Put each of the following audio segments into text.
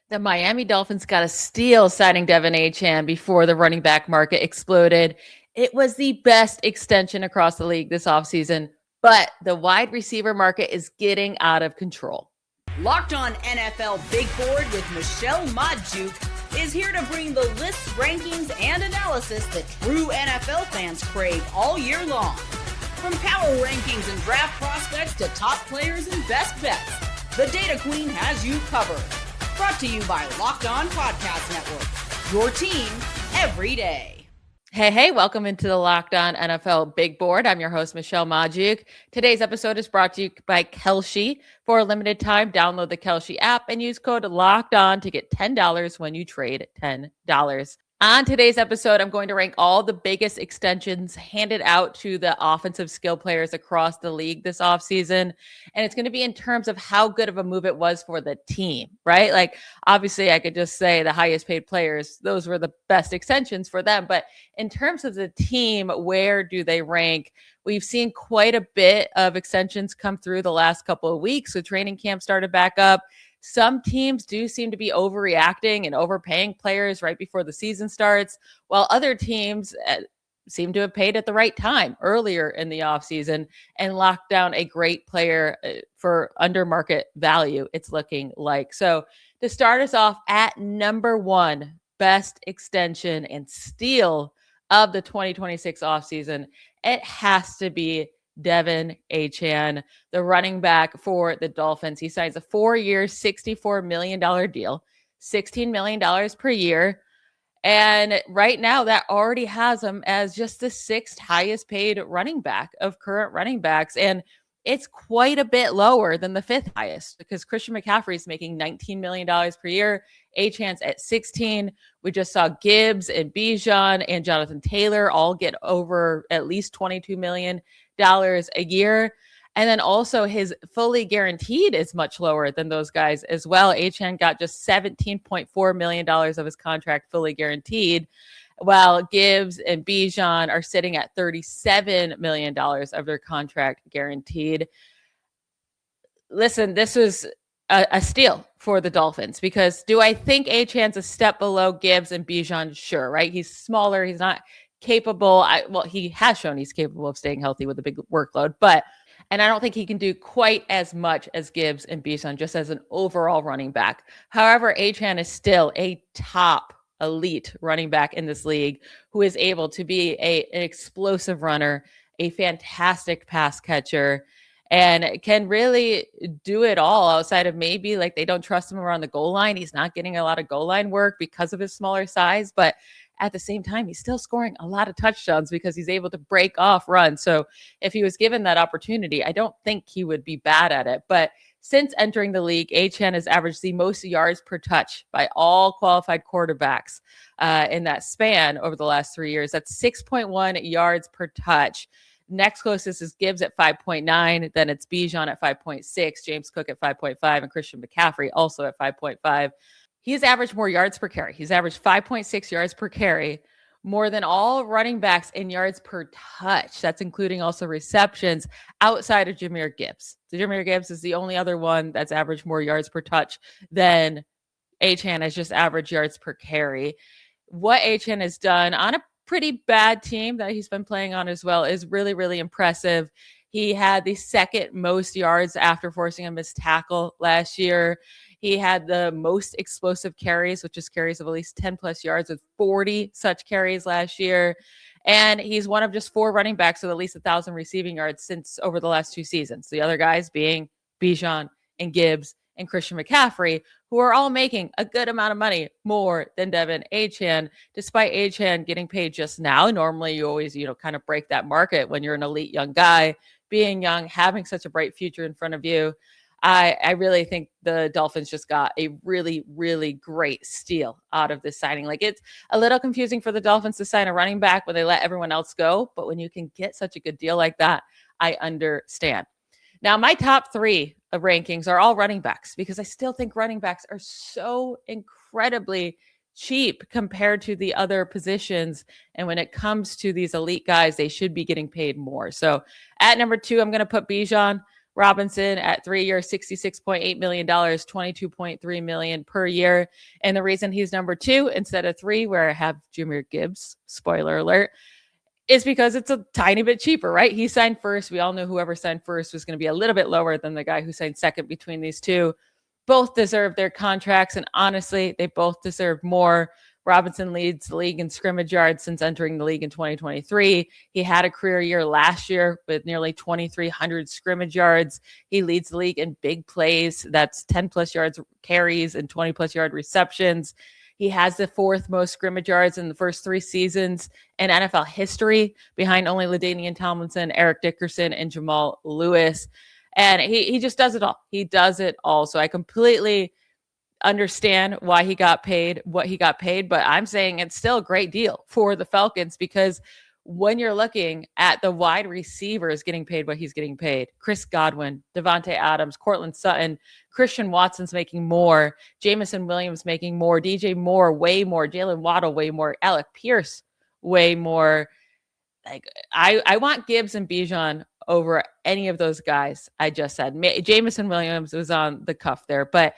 The Miami Dolphins got a steal signing Devin Achane before the running back market exploded. It was the best extension across the league this offseason, but the wide receiver market is getting out of control. Locked On NFL Big Board with Michelle Magdziuk is here to bring the lists, rankings, and analysis that true NFL fans crave all year long. From power rankings and draft prospects to top players and best bets, the Data Queen has you covered. Brought to you by Locked On Podcast Network, your team every day. Hey, welcome into the Locked On NFL Big Board. I'm your host, Michelle Magdziuk. Today's episode is brought to you by Kelce. For a limited time, download the Kelce app and use code LOCKEDON to get $10 when you trade $10. On today's episode, I'm going to rank all the biggest extensions handed out to the offensive skill players across the league this offseason. And it's going to be in terms of how good of a move it was for the team, right? Like, obviously, I could just say the highest paid players, those were the best extensions for them. But in terms of the team, where do they rank? We've seen quite a bit of extensions come through the last couple of weeks. So training camp started back up. Some teams do seem to be overreacting and overpaying players right before the season starts, while other teams seem to have paid at the right time earlier in the offseason and locked down a great player for under market value, it's looking like. So to start us off at number one, best extension and steal of the 2026 offseason, it has to be Devin Achane, the running back for the Dolphins. He signs a 4-year, $64 million deal, $16 million per year. And right now that already has him as just the 6th highest paid running back of current running backs. And it's quite a bit lower than the 5th highest because Christian McCaffrey is making $19 million per year. Achane's at 16. We just saw Gibbs and Bijan and Jonathan Taylor all get over at least $22 million a year. And then also his fully guaranteed is much lower than those guys as well. Achane got just $17.4 million of his contract fully guaranteed, while Gibbs and Bijan are sitting at $37 million of their contract guaranteed. Listen, this was a steal for the Dolphins because do I think Achane's a step below Gibbs and Bijan? Sure, right? He's smaller. He's not capable. He has shown he's capable of staying healthy with a big workload, and I don't think he can do quite as much as Gibbs and Bijan just as an overall running back. However, Achane is still a top elite running back in this league who is able to be an explosive runner, a fantastic pass catcher, and can really do it all outside of maybe like they don't trust him around the goal line. He's not getting a lot of goal line work because of his smaller size, but at the same time, he's still scoring a lot of touchdowns because he's able to break off runs. So if he was given that opportunity, I don't think he would be bad at it. But since entering the league, Achane has averaged the most yards per touch by all qualified quarterbacks in that span over the last 3 years. That's 6.1 yards per touch. Next closest is Gibbs at 5.9. Then it's Bijan at 5.6, James Cook at 5.5, and Christian McCaffrey also at 5.5. He's averaged more yards per carry. He's averaged 5.6 yards per carry, more than all running backs in yards per touch. That's including also receptions outside of Jahmyr Gibbs. So Jahmyr Gibbs is the only other one that's averaged more yards per touch than Achane has just average yards per carry. What Achane has done on a pretty bad team that he's been playing on as well is really, really impressive. He had the 2nd most yards after forcing a missed tackle last year. He had the most explosive carries, which is carries of at least 10 plus yards with 40 such carries last year. And he's one of just 4 running backs with at least 1,000 receiving yards since over the last 2 seasons. The other guys being Bijan and Gibbs and Christian McCaffrey, who are all making a good amount of money, more than Devin Achane, despite Achane getting paid just now. Normally you always, kind of break that market when you're an elite young guy, being young, having such a bright future in front of you. I really think the Dolphins just got a really, really great steal out of this signing. Like, it's a little confusing for the Dolphins to sign a running back when they let everyone else go. But when you can get such a good deal like that, I understand. Now, my top 3 rankings are all running backs because I still think running backs are so incredibly cheap compared to the other positions. And when it comes to these elite guys, they should be getting paid more. So at number 2, I'm going to put Bijan. Robinson at 3 years, $66.8 million, $22.3 million per year. And the reason he's number 2 instead of 3, where I have Jahmyr Gibbs, spoiler alert, is because it's a tiny bit cheaper, right? He signed first. We all knew whoever signed first was going to be a little bit lower than the guy who signed second between these two. Both deserve their contracts, and honestly, they both deserve more. Robinson leads the league in scrimmage yards since entering the league in 2023. He had a career year last year with nearly 2,300 scrimmage yards. He leads the league in big plays. That's 10 plus yards carries and 20 plus yard receptions. He has the 4th most scrimmage yards in the first 3 seasons in NFL history, behind only LaDainian Tomlinson, Eric Dickerson, and Jamal Lewis. And he just does it all. He does it all. So I completely understand why he got paid what he got paid, but I'm saying it's still a great deal for the Falcons, because when you're looking at the wide receivers getting paid what he's getting paid, Chris Godwin, Devontae Adams, Cortland Sutton, Christian Watson's making more, Jamison Williams making more, DJ Moore way more, Jalen Waddle way more, Alec Pierce way more. Like I want Gibbs and Bijan over any of those guys I just said. Jamison Williams was on the cuff there, but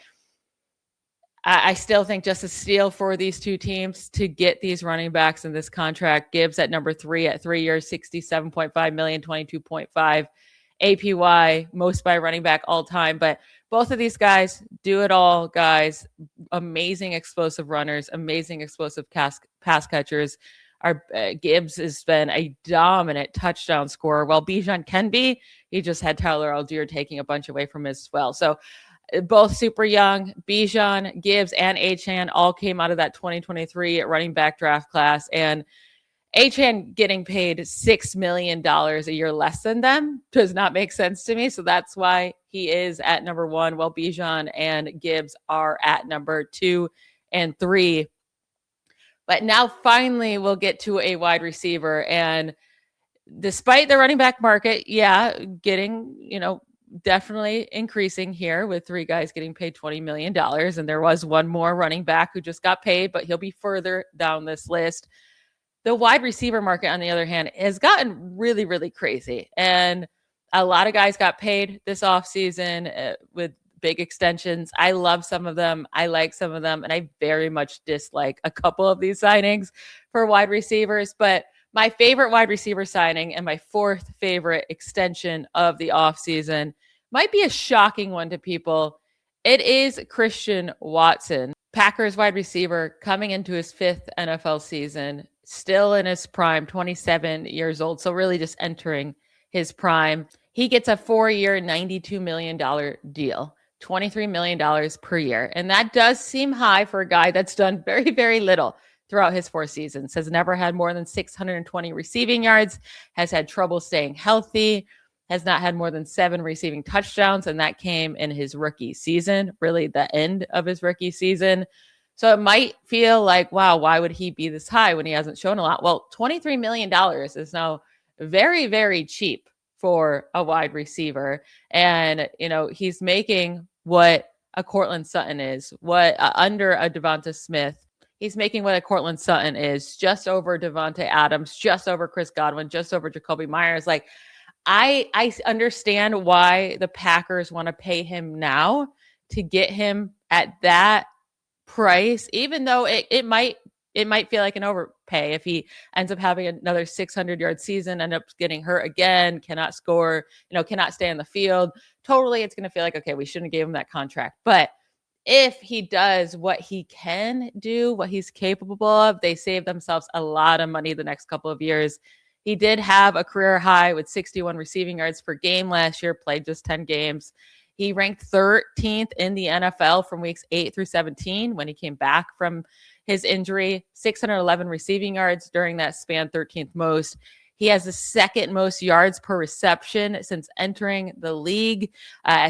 I still think just a steal for these two teams to get these running backs in this contract. Gibbs at number 3 at 3 years, $67.5 million, 22.5 APY, most by running back all time. But both of these guys do it all, guys. Amazing explosive runners, amazing explosive pass catchers. Gibbs has been a dominant touchdown scorer. While Bijan can be, he just had Tyler Algier taking a bunch away from him as well. So both super young. Bijan, Gibbs, and Achane all came out of that 2023 running back draft class. And Achane getting paid $6 million a year less than them does not make sense to me. So that's why he is at number 1, while Bijan and Gibbs are at number 2 and 3. But now finally we'll get to a wide receiver. And despite the running back market, getting, definitely increasing here with 3 guys getting paid $20 million. And there was one more running back who just got paid, but he'll be further down this list. The wide receiver market, on the other hand, has gotten really, really crazy. And a lot of guys got paid this offseason with big extensions. I love some of them. I like some of them. And I very much dislike a couple of these signings for wide receivers. But my favorite wide receiver signing and my 4th favorite extension of the offseason might be a shocking one to people. It is Christian Watson, Packers wide receiver, coming into his 5th NFL season, still in his prime, 27 years old. So really just entering his prime. He gets a 4-year, $92 million deal, $23 million per year. And that does seem high for a guy that's done very, very little throughout his 4 seasons, has never had more than 620 receiving yards, has had trouble staying healthy, has not had more than 7 receiving touchdowns, and that came in his rookie season, really the end of his rookie season. So it might feel like, wow, why would he be this high when he hasn't shown a lot? Well, $23 million is now very, very cheap for a wide receiver. And, he's making what a Cortland Sutton is, what under a Devonta Smith. He's making what a Cortland Sutton is, just over Devontae Adams, just over Chris Godwin, just over Jacoby Myers. Like, I understand why the Packers want to pay him now to get him at that price, even though it might feel like an overpay if he ends up having another 600-yard season, end up getting hurt again, cannot score, cannot stay on the field. Totally, it's going to feel like, okay, we shouldn't have gave him that contract. But if he does what he can do, what he's capable of, they save themselves a lot of money the next couple of years. He did have a career high with 61 receiving yards per game last year, played just 10 games. He ranked 13th in the NFL from weeks 8 through 17 when he came back from his injury, 611 receiving yards during that span, 13th most. He has the 2nd most yards per reception since entering the league,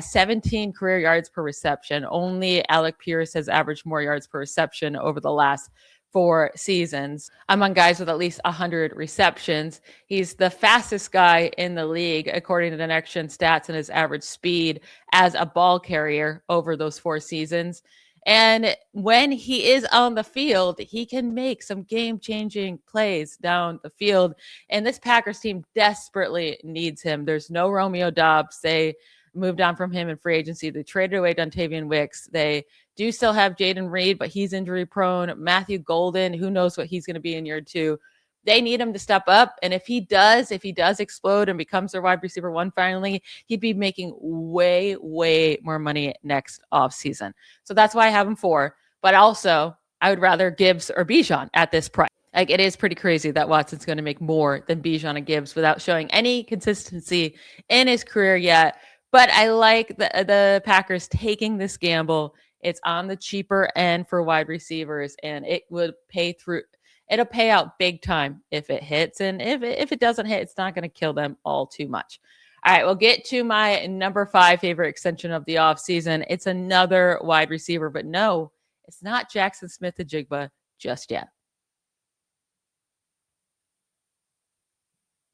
17 career yards per reception. Only Alec Pierce has averaged more yards per reception over the last 4 seasons among guys with at least 100 receptions. He's the fastest guy in the league, according to the Next Gen Stats, and his average speed as a ball carrier over those 4 seasons. And when he is on the field, he can make some game-changing plays down the field. And this Packers team desperately needs him. There's no Romeo Doubs. They moved on from him in free agency. They traded away Dontavian Wicks. They do still have Jaden Reed, but he's injury prone. Matthew Golden, who knows what he's going to be in year 2. They need him to step up. And if he does explode and becomes their wide receiver 1 finally, he'd be making way, way more money next offseason. So that's why I have him 4. But also, I would rather Gibbs or Bijan at this price. Like, it is pretty crazy that Watson's going to make more than Bijan and Gibbs without showing any consistency in his career yet. But I like the Packers taking this gamble. It's on the cheaper end for wide receivers, and it would it'll pay out big time if it hits. And if it doesn't hit, it's not going to kill them all too much. All right, we'll get to my number 5 favorite extension of the offseason. It's another wide receiver, but no, it's not Jackson Smith-Njigba just yet.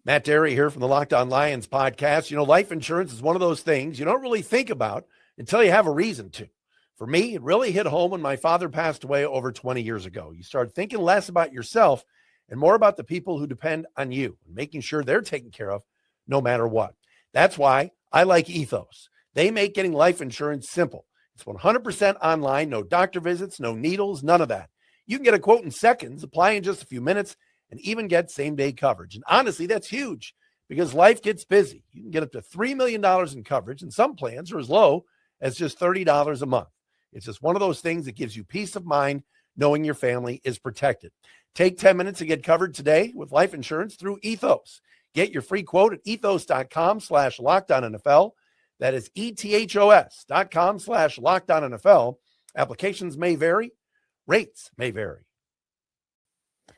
Matt Derry here from the Locked On Lions podcast. You know, life insurance is one of those things you don't really think about until you have a reason to. For me, it really hit home when my father passed away over 20 years ago. You start thinking less about yourself and more about the people who depend on you and making sure they're taken care of no matter what. That's why I like Ethos. They make getting life insurance simple. It's 100% online, no doctor visits, no needles, none of that. You can get a quote in seconds, apply in just a few minutes, and even get same-day coverage. And honestly, that's huge because life gets busy. You can get up to $3 million in coverage, and some plans are as low as just $30 a month. It's just one of those things that gives you peace of mind knowing your family is protected. Take 10 minutes to get covered today with life insurance through Ethos. Get your free quote at ethos.com/LockedOnNFL. That is ethos.com/LockedOnNFL. Applications may vary. Rates may vary.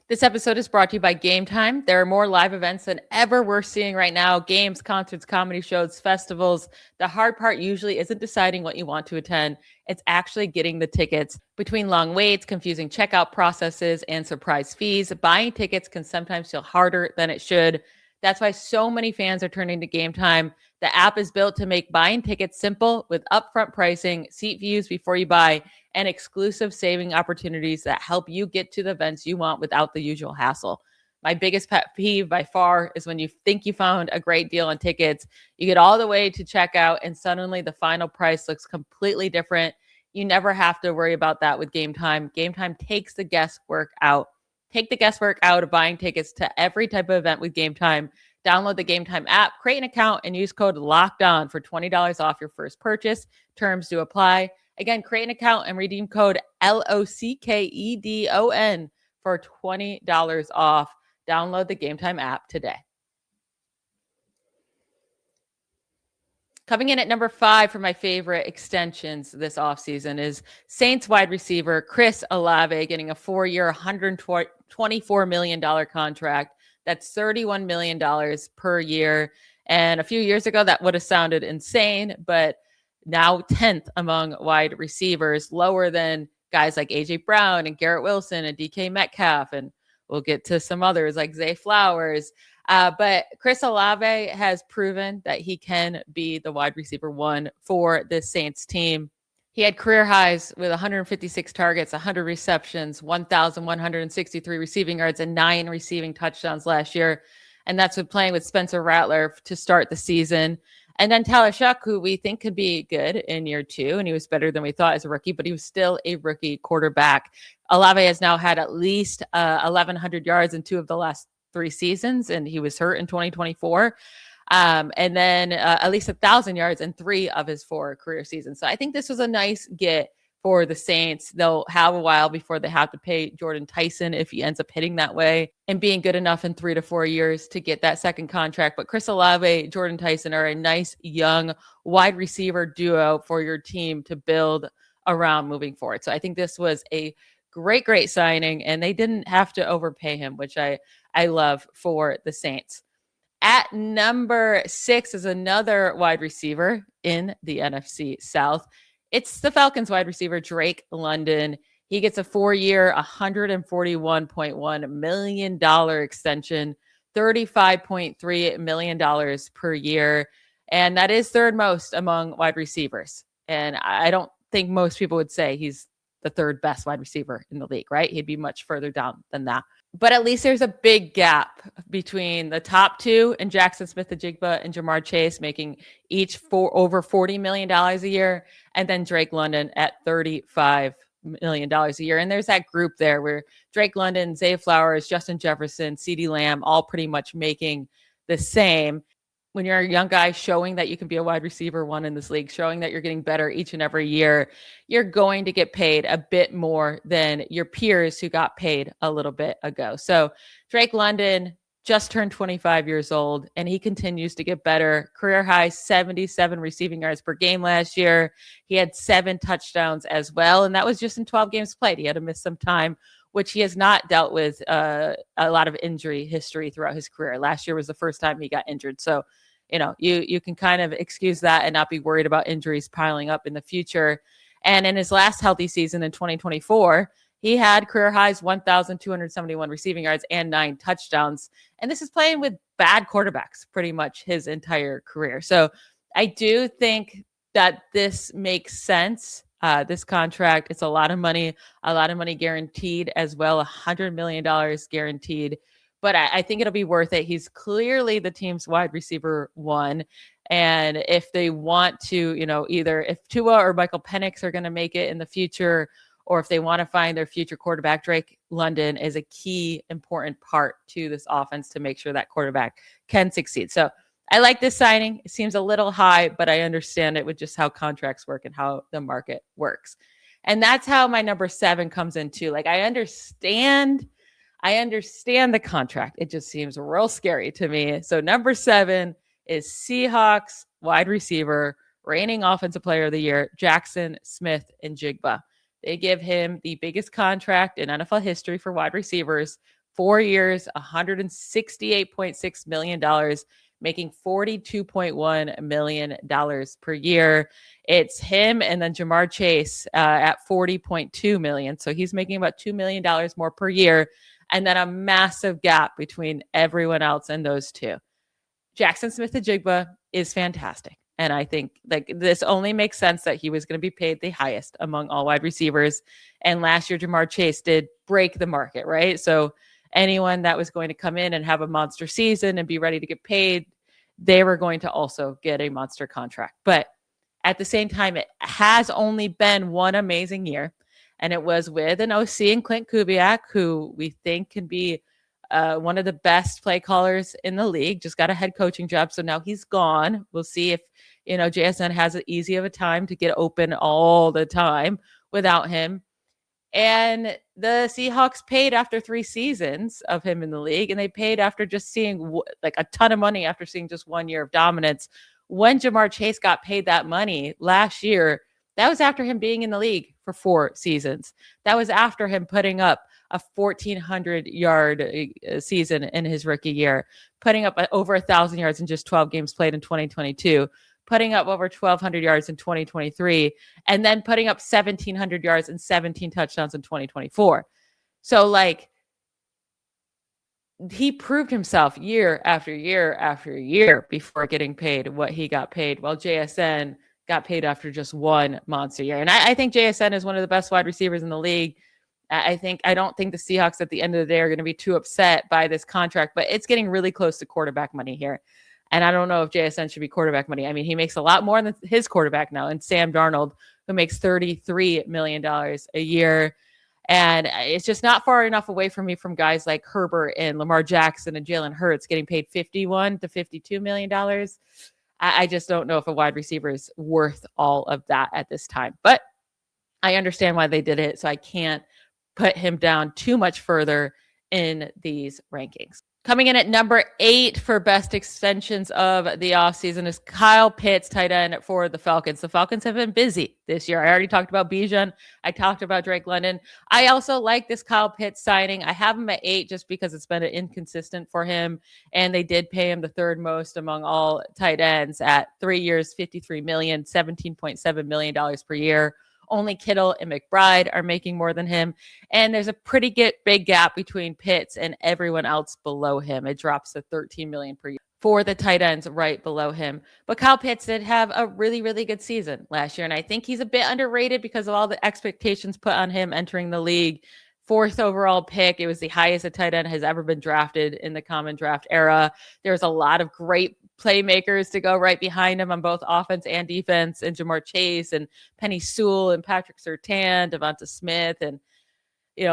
This episode is brought to you by Gametime. There are more live events than ever we're seeing right now. Games, concerts, comedy shows, festivals. The hard part usually isn't deciding what you want to attend. It's actually getting the tickets. Between long waits, confusing checkout processes, and surprise fees, buying tickets can sometimes feel harder than it should. That's why so many fans are turning to Gametime. The app is built to make buying tickets simple with upfront pricing, seat views before you buy, and exclusive saving opportunities that help you get to the events you want without the usual hassle. My biggest pet peeve by far is when you think you found a great deal on tickets, you get all the way to checkout, and suddenly the final price looks completely different. You never have to worry about that with Gametime. Gametime takes the guesswork out. Take the guesswork out of buying tickets to every type of event with Gametime. Download the Gametime app, create an account, and use code LOCKEDON for $20 off your first purchase. Terms do apply. Again, create an account and redeem code LOCKEDON for $20 off. Download the Gametime app today. Coming in at number 5 for my favorite extensions this offseason is Saints wide receiver Chris Olave getting a 4-year, $124 million contract. That's $31 million per year. And a few years ago, that would have sounded insane, but now 10th among wide receivers, lower than guys like A.J. Brown and Garrett Wilson and DK Metcalf. And we'll get to some others like Zay Flowers. But Chris Olave has proven that he can be the wide receiver 1 for the Saints team. He had career highs with 156 targets, 100 receptions, 1,163 receiving yards, and 9 receiving touchdowns last year. And that's with playing with Spencer Rattler to start the season. And then Tyler Shuck, who we think could be good in year 2, and he was better than we thought as a rookie, but he was still a rookie quarterback. Olave has now had at least 1,100 yards in 2 of the last 3 seasons, and he was hurt in 2024. And then at least 1,000 yards in 3 of his 4 career seasons. So I think this was a nice get for the Saints. They'll have a while before they have to pay Jordan Tyson if he ends up hitting that way and being good enough in 3 to 4 years to get that second contract. But Chris Olave, Jordan Tyson are a nice young wide receiver duo for your team to build around moving forward. So I think this was a great signing, and they didn't have to overpay him, which I love for the Saints. At number 6 is another wide receiver in the NFC South. It's the Falcons wide receiver, Drake London. He gets a 4-year, $141.1 million extension, $35.3 million per year. And that is third most among wide receivers. And I don't think most people would say he's the third best wide receiver in the league, right? He'd be much further down than that. But at least there's a big gap between the top two and Jackson Smith-Njigba and Jahmyr Chase, making each over $40 million a year, and then Drake London at $35 million a year. And there's that group there where Drake London, Zay Flowers, Justin Jefferson, CeeDee Lamb, all pretty much making the same. When you're a young guy showing that you can be a wide receiver one in this league, showing that you're getting better each and every year, you're going to get paid a bit more than your peers who got paid a little bit ago. So Drake London just turned 25 years old, and he continues to get better. Career high 77 receiving yards per game last year. He had 7 touchdowns as well, and that was just in 12 games played. He had to miss some time, which he has not dealt with a lot of injury history throughout his career. Last year was the first time he got injured. So, you can kind of excuse that and not be worried about injuries piling up in the future. And in his last healthy season in 2024, he had career highs 1,271 receiving yards and 9 touchdowns. And this is playing with bad quarterbacks pretty much his entire career. So I do think that this makes sense. This contract, it's a lot of money guaranteed as well, $100 million guaranteed. But I think it'll be worth it. He's clearly the team's wide receiver one. And if they want to, either if Tua or Michael Penix are going to make it in the future, or if they want to find their future quarterback, Drake London is a key important part to this offense to make sure that quarterback can succeed. So I like this signing. It seems a little high, but I understand it with just how contracts work and how the market works. And that's how my number 7 comes in too. Like I understand the contract. It just seems real scary to me. So number 7 is Seahawks wide receiver, reigning offensive player of the year, Jackson Smith-Njigba. They give him the biggest contract in NFL history for wide receivers, 4 years, $168.6 million, making $42.1 million per year. It's him and then Jahmyr Chase at $40.2 million. So he's making about $2 million more per year. And then a massive gap between everyone else and those two. Jackson Smith-Njigba is fantastic. And I think this only makes sense that he was going to be paid the highest among all wide receivers. And last year, Jahmyr Chase did break the market, right? So anyone that was going to come in and have a monster season and be ready to get paid, they were going to also get a monster contract. But at the same time, it has only been one amazing year. And it was with an OC in Clint Kubiak, who we think can be one of the best play callers in the league, just got a head coaching job. So now he's gone. We'll see if, JSN has as easy of a time to get open all the time without him. And the Seahawks paid after 3 seasons of him in the league. And they paid after just seeing a ton of money after seeing just 1 year of dominance. When Jahmyr Chase got paid that money last year, that was after him being in the league for 4 seasons. That was after him putting up a 1,400-yard season in his rookie year, putting up over 1,000 yards in just 12 games played in 2022, putting up over 1,200 yards in 2023, and then putting up 1,700 yards and 17 touchdowns in 2024. So, he proved himself year after year after year before getting paid what he got paid, while JSN got paid after just 1 monster year. And I think JSN is one of the best wide receivers in the league. I don't think the Seahawks at the end of the day are going to be too upset by this contract, but it's getting really close to quarterback money here. And I don't know if JSN should be quarterback money. I mean, he makes a lot more than his quarterback now, and Sam Darnold, who makes $33 million a year. And it's just not far enough away from me from guys like Herbert and Lamar Jackson and Jalen Hurts getting paid $51 to $52 million. I just don't know if a wide receiver is worth all of that at this time. But I understand why they did it, so I can't put him down too much further in these rankings. Coming in at number 8 for best extensions of the offseason is Kyle Pitts, tight end for the Falcons. The Falcons have been busy this year. I already talked about Bijan. I talked about Drake London. I also like this Kyle Pitts signing. I have him at 8 just because it's been inconsistent for him. And they did pay him the 3rd most among all tight ends at 3 years, $53 million, $17.7 million per year. Only Kittle and McBride are making more than him. And there's a pretty big gap between Pitts and everyone else below him. It drops to $13 million per year. for the tight ends right below him. But Kyle Pitts did have a really, really good season last year. And I think he's a bit underrated because of all the expectations put on him entering the league. 4th overall pick. It was the highest a tight end has ever been drafted in the common draft era. There's a lot of great playmakers to go right behind him on both offense and defense, and Jahmyr Chase and Penny Sewell and Patrick Surtain, Devonta Smith, and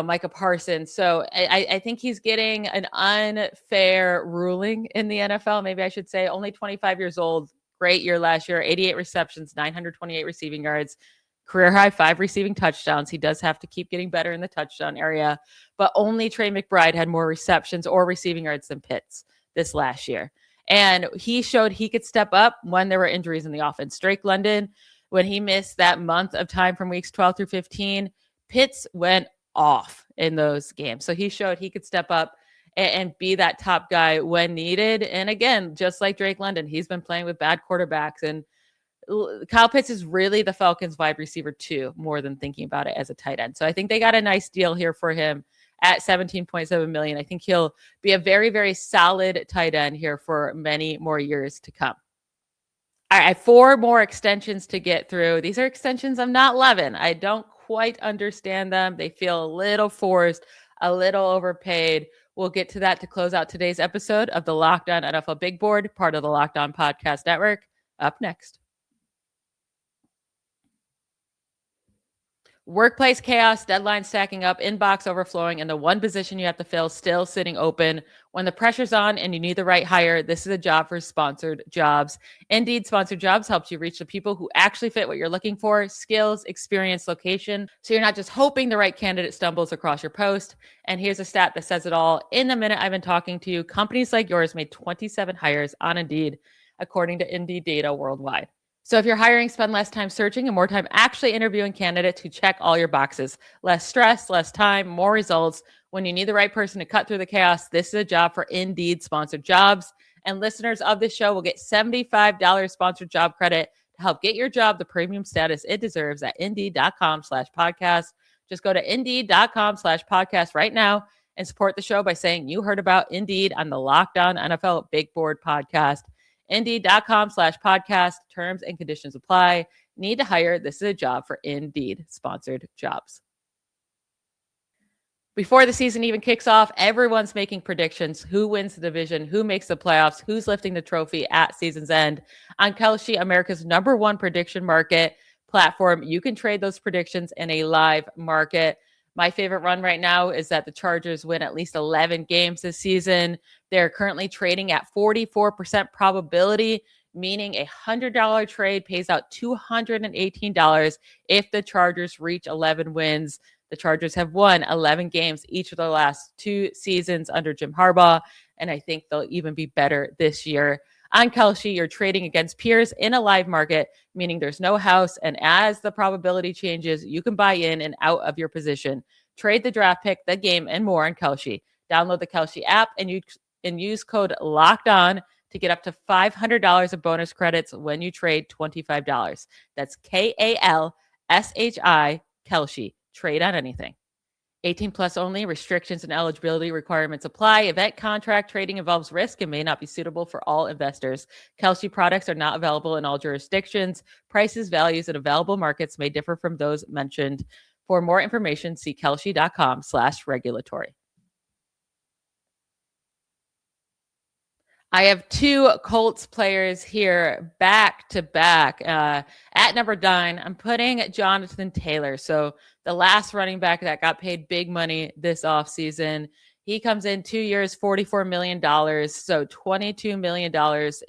Micah Parsons. So I think he's getting an unfair ruling in the NFL. Maybe I should say only 25 years old. Great year last year, 88 receptions, 928 receiving yards, career high 5 receiving touchdowns. He does have to keep getting better in the touchdown area, but only Trey McBride had more receptions or receiving yards than Pitts this last year. And he showed he could step up when there were injuries in the offense. Drake London, when he missed that month of time from weeks 12 through 15, Pitts went off in those games. So he showed he could step up and be that top guy when needed. And again, just like Drake London, he's been playing with bad quarterbacks. And Kyle Pitts is really the Falcons wide receiver too, more than thinking about it as a tight end. So I think they got a nice deal here for him at $17.7 million. I think he'll be a very, very solid tight end here for many more years to come. All right, I have 4 more extensions to get through. These are extensions I'm not loving. I don't quite understand them. They feel a little forced, a little overpaid. We'll get to that to close out today's episode of the Locked On NFL Big Board, part of the Locked On Podcast Network. Up next. Workplace chaos, deadlines stacking up, inbox overflowing, and the one position you have to fill still sitting open. When the pressure's on and you need the right hire, this is a job for sponsored jobs. Indeed, sponsored jobs helps you reach the people who actually fit what you're looking for: skills, experience, location. So you're not just hoping the right candidate stumbles across your post. And here's a stat that says it all. In the minute I've been talking to you, companies like yours made 27 hires on Indeed, according to Indeed data worldwide. So if you're hiring, spend less time searching and more time actually interviewing candidates who check all your boxes. Less stress, less time, more results. When you need the right person to cut through the chaos, this is a job for Indeed sponsored jobs. And listeners of this show will get $75 sponsored job credit to help get your job the premium status it deserves at Indeed.com/podcast. Just go to Indeed.com/podcast right now and support the show by saying you heard about Indeed on the Locked On NFL Big Board podcast. Indeed.com/podcast. Terms and conditions apply. Need to hire? This is a job for Indeed sponsored jobs. Before the season even kicks off, everyone's making predictions. Who wins the division? Who makes the playoffs? Who's lifting the trophy at season's end? On Kalshi, America's #1 prediction market platform, you can trade those predictions in a live market. My favorite run right now is that the Chargers win at least 11 games this season. They're currently trading at 44% probability, meaning a $100 trade pays out $218 if the Chargers reach 11 wins. The Chargers have won 11 games each of the last 2 seasons under Jim Harbaugh, and I think they'll even be better this year. On Kalshi, you're trading against peers in a live market, meaning there's no house. And as the probability changes, you can buy in and out of your position. Trade the draft pick, the game, and more on Kalshi. Download the Kalshi app and use code LOCKEDON to get up to $500 of bonus credits when you trade $25. That's KALSHI, Kalshi. Trade on anything. 18 plus only. Restrictions and eligibility requirements apply. Event contract trading involves risk and may not be suitable for all investors. Kalshi products are not available in all jurisdictions. Prices, values, and available markets may differ from those mentioned. For more information, see kalshi.com/regulatory. I have 2 Colts players here back to back. At number 9, I'm putting Jonathan Taylor. So the last running back that got paid big money this offseason. He comes in 2 years, $44 million. So $22 million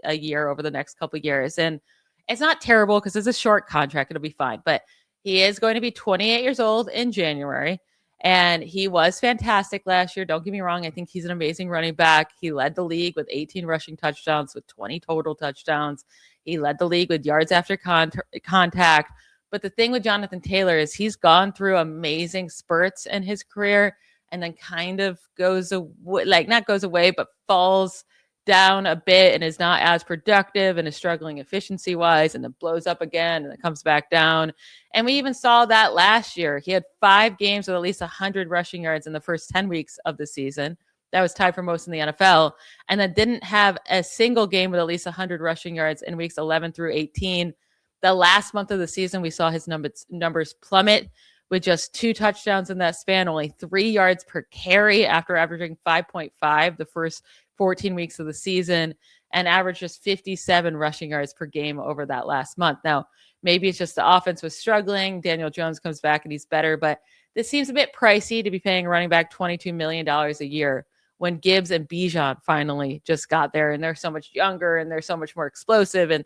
a year over the next couple of years. And it's not terrible because it's a short contract. It'll be fine. But he is going to be 28 years old in January. And he was fantastic last year. Don't get me wrong. I think he's an amazing running back. He led the league with 18 rushing touchdowns with 20 total touchdowns. He led the league with yards after contact. But the thing with Jonathan Taylor is he's gone through amazing spurts in his career and then kind of goes away, not goes away, but falls down a bit and is not as productive and is struggling efficiency wise, and then blows up again and then comes back down. And we even saw that last year. He had 5 games with at least 100 rushing yards in the first 10 weeks of the season. that was tied for most in the NFL, and then didn't have a single game with at least 100 rushing yards in weeks 11 through 18. The last month of the season, we saw his numbers plummet with just 2 touchdowns in that span, only 3 yards per carry after averaging 5.5 the first 14 weeks of the season, and averaged just 57 rushing yards per game over that last month. Now, maybe it's just the offense was struggling. Daniel Jones comes back and he's better, but this seems a bit pricey to be paying a running back $22 million a year when Gibbs and Bijan finally just got there, and they're so much younger and they're so much more explosive, and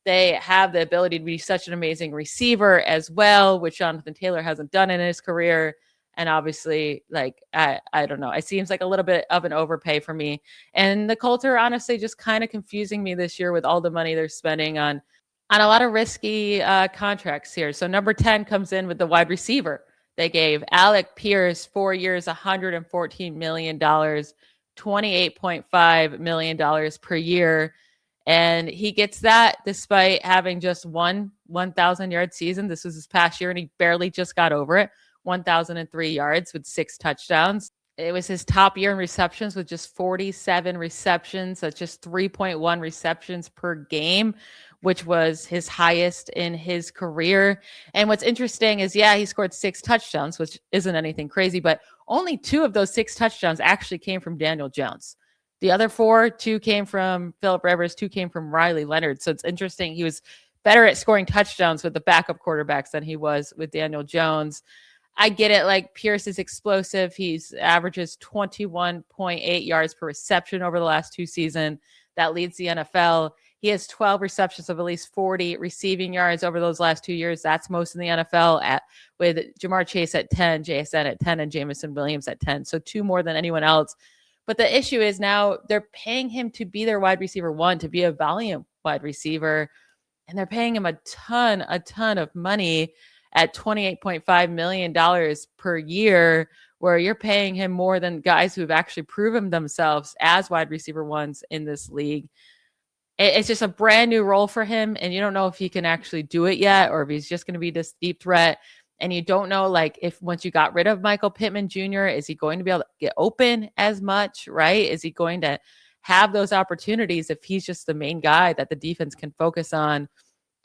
they have the ability to be such an amazing receiver as well, which Jonathan Taylor hasn't done in his career. And obviously, like, I don't know, it seems like a little bit of an overpay for me. And the Colts are honestly just kind of confusing me this year with all the money they're spending on a lot of risky contracts here. So number 10 comes in with the wide receiver. They gave Alec Pierce 4 years, $114 million, $28.5 million per year. And he gets that despite having just one 1,000-yard season. This was his past year, and he barely just got over it. 1,003 yards with 6 touchdowns. It was his top year in receptions with just 47 receptions. That's just 3.1 receptions per game, which was his highest in his career. And what's interesting is, he scored 6 touchdowns, which isn't anything crazy, but only 2 of those 6 touchdowns actually came from Daniel Jones. The other 4, 2 came from Phillip Rivers, 2 came from Riley Leonard. So it's interesting. He was better at scoring touchdowns with the backup quarterbacks than he was with Daniel Jones. I get it. Like, Pierce is explosive. He's averages 21.8 yards per reception over the last 2 seasons. That leads the NFL. He has 12 receptions of at least 40 receiving yards over those last 2 years. That's most in the NFL, with Jahmyr Chase at 10, JSN at 10, and Jamison Williams at 10. So 2 more than anyone else. But the issue is now they're paying him to be their wide receiver 1, to be a volume wide receiver. And they're paying him a ton of money at $28.5 million per year, where you're paying him more than guys who've actually proven themselves as wide receiver 1s in this league. It's just a brand new role for him, and you don't know if he can actually do it yet, or if he's just going to be this deep threat. And you don't know, like, if once you got rid of Michael Pittman Jr., is he going to be able to get open as much, right? Is he going to have those opportunities if he's just the main guy that the defense can focus on?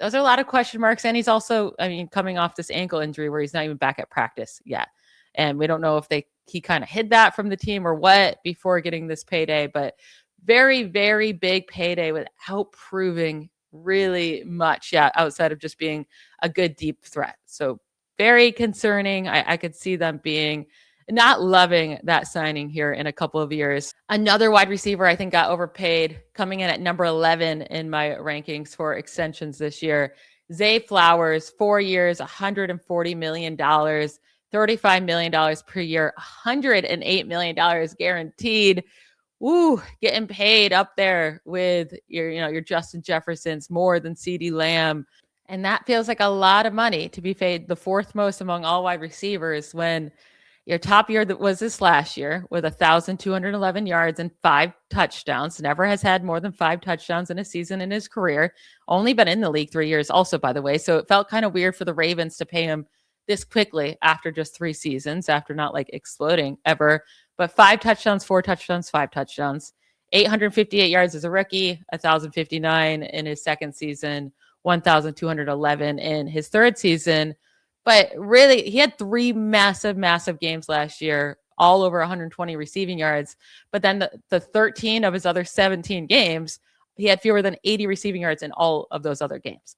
Those are a lot of question marks. And he's also, coming off this ankle injury where he's not even back at practice yet. And we don't know if he kind of hid that from the team or what before getting this payday, but very, very big payday without proving really much outside of just being a good deep threat. So very concerning. I could see them not loving that signing here in a couple of years. Another wide receiver I think got overpaid, coming in at number 11 in my rankings for extensions this year. Zay Flowers, 4 years, $140 million, $35 million per year, $108 million guaranteed. Woo, getting paid up there with your Justin Jeffersons, more than CeeDee Lamb. And that feels like a lot of money to be paid the 4th most among all wide receivers, when your top year that was this last year with 1,211 yards and 5 touchdowns. Never has had more than 5 touchdowns in a season in his career. Only been in the league 3 years also, by the way. So it felt kind of weird for the Ravens to pay him this quickly after just 3 seasons, after not like exploding ever. But 5 touchdowns, 4 touchdowns, 5 touchdowns, 858 yards as a rookie, 1,059 in his second season, 1,211 in his third season. But really, he had 3 massive games last year, all over 120 receiving yards. But then the 13 of his other 17 games, he had fewer than 80 receiving yards in all of those other games.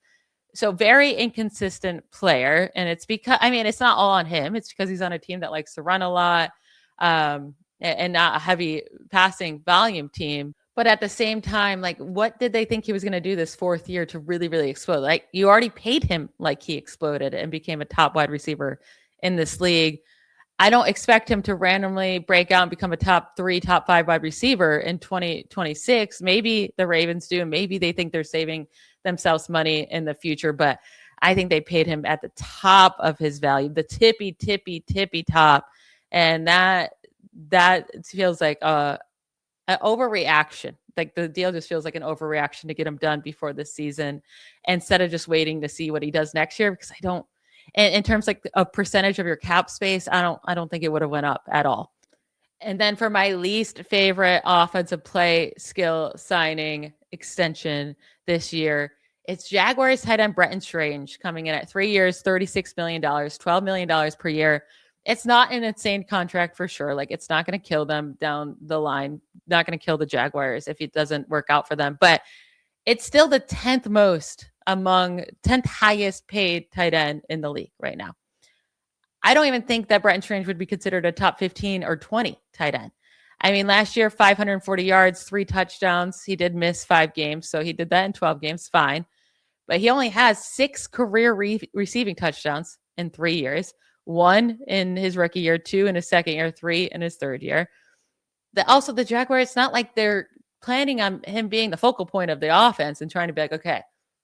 So very inconsistent player. And it's because, it's not all on him. It's because he's on a team that likes to run a lot, and not a heavy passing volume team. But at the same time, like, what did they think he was going to do this 4th year to really, really explode? Like, you already paid him like he exploded and became a top wide receiver in this league. I don't expect him to randomly break out and become a top 3, top 5 wide receiver in 2026. Maybe the Ravens do. Maybe they think they're saving themselves money in the future. But I think they paid him at the top of his value, the tippy top. And that feels like an overreaction. Like, the deal just feels like an overreaction to get him done before the season, instead of just waiting to see what he does next year. Because in terms like a percentage of your cap space, I don't think it would have went up at all. And then for my least favorite offensive play skill signing extension this year, it's Jaguars tight end Bretton Strange coming in at 3 years, $36 million, $12 million per year. It's not an insane contract for sure. Like, it's not going to kill them down the line, not going to kill the Jaguars if it doesn't work out for them. But it's still the 10th highest paid tight end in the league right now. I don't even think that Bretton Strange would be considered a top 15 or 20 tight end. I mean, last year, 540 yards, 3 touchdowns. He did miss 5 games, so he did that in 12 games, fine. But he only has 6 career receiving touchdowns in 3 years. 1 in his rookie year, 2 in his second year, 3 in his third year. Also, the Jaguars, it's not like they're planning on him being the focal point of the offense and trying to be like, okay,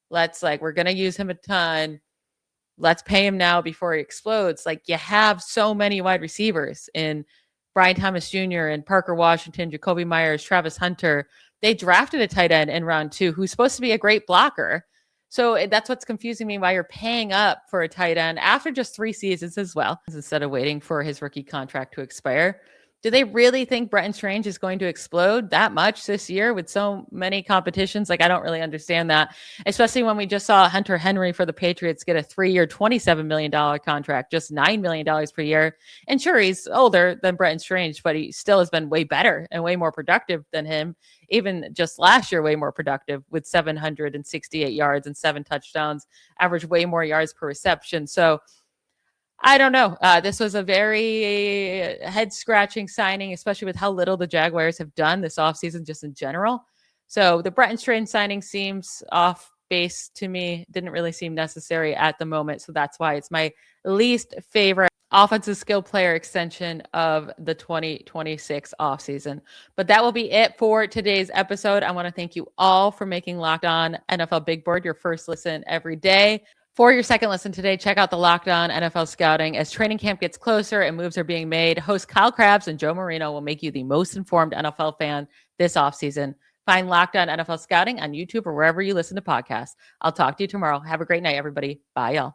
we're going to use him a ton. Let's pay him now before he explodes. Like, you have so many wide receivers in Brian Thomas Jr. and Parker Washington, Jacoby Myers, Travis Hunter. They drafted a tight end in round 2 who's supposed to be a great blocker. So that's what's confusing me, why you're paying up for a tight end after just 3 seasons as well, instead of waiting for his rookie contract to expire. Do they really think Bretton Strange is going to explode that much this year with so many competitions? Like, I don't really understand that, especially when we just saw Hunter Henry for the Patriots get a 3-year, $27 million contract, just $9 million per year. And sure, he's older than Bretton Strange, but he still has been way better and way more productive than him. Even just last year, way more productive with 768 yards and 7 touchdowns, average way more yards per reception. So I don't know. This was a very head-scratching signing, especially with how little the Jaguars have done this offseason just in general. So the Bretton Strange signing seems off base to me. Didn't really seem necessary at the moment. So that's why it's my least favorite offensive skill player extension of the 2026 offseason. But that will be it for today's episode. I want to thank you all for making Locked On NFL Big Board your first listen every day. For your second listen today, check out the Locked On NFL Scouting. As training camp gets closer and moves are being made, host Kyle Krabs and Joe Marino will make you the most informed NFL fan this offseason. Find Locked On NFL Scouting on YouTube or wherever you listen to podcasts. I'll talk to you tomorrow. Have a great night, everybody. Bye, y'all.